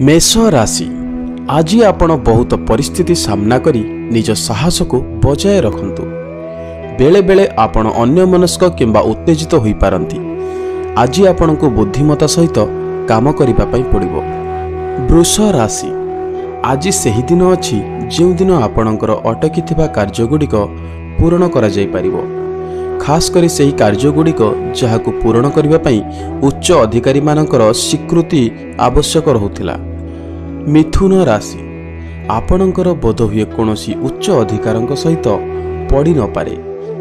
मेष राशि आज आपण बहुत परिस्थिति सामना करी निज साहस को बजाय रखंतु। बेले बेले आपण अन्यमनस्क किंबा उत्तेजित होई पारंती। आज आपण को बुद्धिमता सहित काम करिबा पई पड़िबो। वृष राशि आज सही दिन अछि जो दिन आपणकर अटकी कार्यगुड़िक पूर्ण करा जाय परिबो। खास करी सही कार्यगुड़िक जहाकु पूर्ण करिबा पई उच्च अधिकारी मानकर स्वीकृति आवश्यक रहुथिला। मिथुन राशि आपणकर बोध हुए कोनोसी उच्च अधिकारक सहित पड़ी न पारे,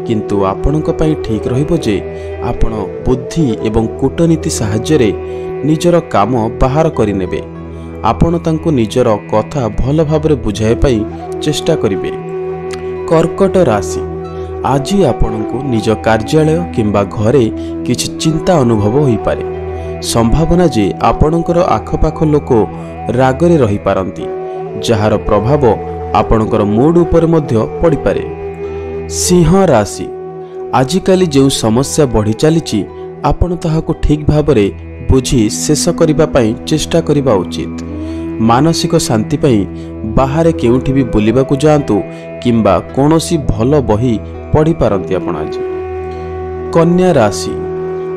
किंतु आपणक पई ठीक रहिबो जे आपण बुद्धि एवं कूटनीति साहाय्य रे निजर काम बाहर करि नेबे। आपण तांको निजर कथा भल भाबरे बुझाय पई चेष्टा करिवे। कर्कट राशि आज आपनको निज कार्यालय किंबा घरे किछि चिंता अनुभव होई पारे। संभावना जे आपणकर आखपाख लोक रागरे रही पारंती, जहार प्रभाव आपणकर मूड उपर मध्य पड़ी पारे। सिंह राशि आजिकाली जो समस्या बढ़ी चली आपण ताहाको ठीक भाबरे बुझी शेष करिबा पई चेष्टा करिबा उचित। मानसिक शांति पई बाहर केउठी भी बुलिबाकू जांतु किंबा कोनोसी भल बही पढ़ी पारंती आपण आज। कन्या राशि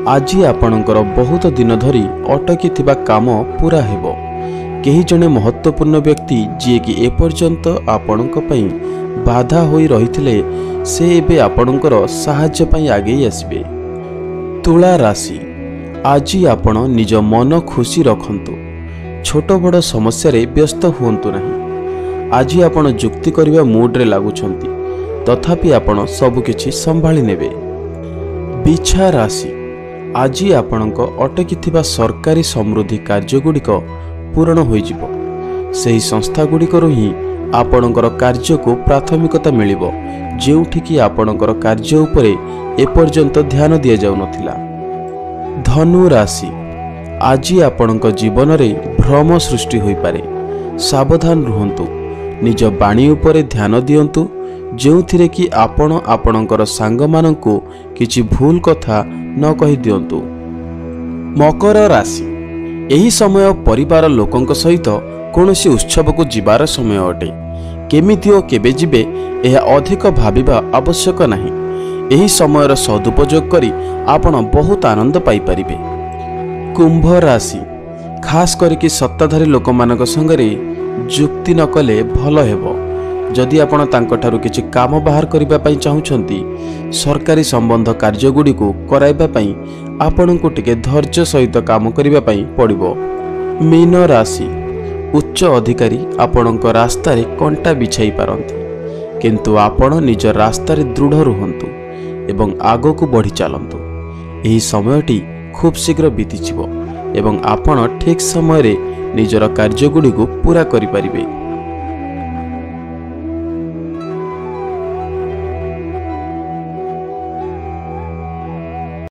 आज आपणकर बहुत दिन धरी अटकी थिबा काम पूरा हेबो। केही जने महत्वपूर्ण व्यक्ति जे कि एपर्यंत आपणक पई बाधा होई रहिथिले से एबे आपणकर सहाय्य पई आगे आसीबे। तुला राशि आज आपण निज मन खुशी रखंतु। छोट बड़ समस्या रे व्यस्त हुंतु नहीं। आज आपण जुक्ति करिबा मूड रे लागुछंती, तथापि आपण सब किछि संभाली नेबे। बिछा राशि आज आपणक अटकी थिबा सरकारी समृद्धि कार्यगुड़िक पूर्ण होइजिबो। सेही संस्था गुड़िकर ही आपणकर कार्य को प्राथमिकता मिलिबो, जेउठी कि आपणकर कार्य उपरे एपर्यंत ध्यान दिया जाउ नथिला। धनु राशि आज आपणक जीवन रे भ्रम सृष्टि होई पारे। सावधान रुहंतु। निज बाणी उपरे ध्यान दियंतु, जेउथिरे कि आपण आपणकर सांग मानंकु किछि भूल कथा न कहि दियंतु। मकर राशि एही समय परिवार लोकंक सहित कोनोसी उत्सव को जिबार समय अटे। केमिति ओ केबे जिबे एहा अधिक भाबिबा आवश्यक नाही। एही समयर सदुपयोग करी आपण बहुत आनंद पाई परिबे। कुंभ राशि खास करके सत्ताधारी लोक मानक संगरे जुक्ति न कले भल हेबो। जदि आपण तांकठारु किछि काम बाहर करिबा पई चाहुछंती, सरकारी संबंध कार्यगुड़ी को कराइबा पई आपणको टिके धैर्य सहित काम करिबा पई पड़िबो। मीन राशि उच्च अधिकारी आपणक रास्ता रे कंटा बिछाई पारंती, किंतु आपण निज रास्ता रे दृढ़ रुहंतु एवं आगो को बढ़ी चलंतु। एही समयटी खूब शीघ्र बीतीजिवो एवं आपण ठीक समय रे निजर कार्यगुड़ी को पूरा करि परिबे।